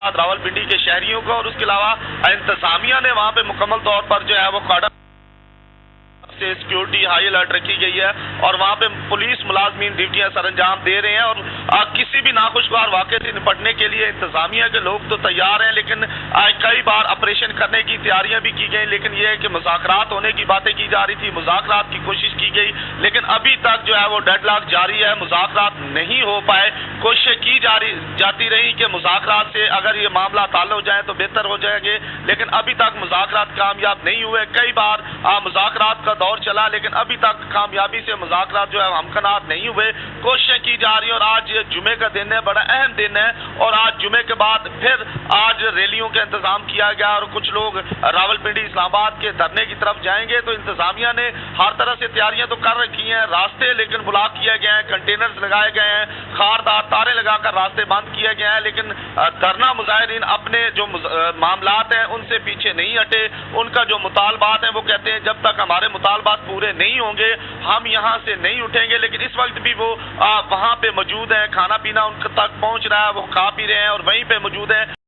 रावलपिंडी के शहरियों को और उसके अलावा इंतजामिया ने वहां पे मुकम्मल तौर पर जो है वो कॉर्डन से सिक्योरिटी हाई अलर्ट रखी गई है और वहां पे पुलिस मुलाजमीन ड्यूटियां सर अंजाम दे रहे हैं और किसी भी नाखुशगवार वाक़े से निपटने के लिए इंतजामिया के लोग तो तैयार हैं, लेकिन कई बार ऑपरेशन करने की तैयारियां भी की गई, लेकिन ये है कि मुज़ाकरात होने की बातें की जा रही थी, मुज़ाकरात की कोशिश की गई, लेकिन अभी तक जो है वो डेडलॉक जारी है, मुज़ाकरात नहीं हो पाए। कोशिशें की जाती रही कि मुज़ाकरात से अगर ये मामला हल हो जाए तो बेहतर हो जाएंगे, लेकिन अभी तक मुज़ाकरात कामयाब नहीं हुए। कई बार मुज़ाकरात का दौर चला, लेकिन अभी तक कामयाबी से मुज़ाकरात जो है हमकनात नहीं हुए। कोशिशें की जा रही हैं और आज जुमे का दिन है, बड़ा अहम दिन है और आज जुमे के बाद फिर आज रैलियों का इंतजाम किया गया और कुछ लोग रावलपिंडी इस्लामाबाद के धरने की तरफ जाएंगे। तो इंतजामिया ने हर तरह से तैयारियां तो कर रखी हैं, रास्ते लेकिन ब्लॉक किए गए हैं, कंटेनर्स लगाए गए हैं, खारदार तारे लगाकर रास्ते बंद किए गए हैं, लेकिन धरना मुजाहिरीन अपने जो मामलात हैं उनसे पीछे नहीं हटे। उनका जो मुतालबात हैं वो कहते हैं जब तक हमारे मुतालबात पूरे नहीं होंगे हम यहाँ से नहीं उठेंगे, लेकिन इस वक्त भी वो वहाँ पे मौजूद हैं, खाना पीना उन तक पहुँच रहा है, वो खा पी रहे हैं और वहीं पे मौजूद हैं।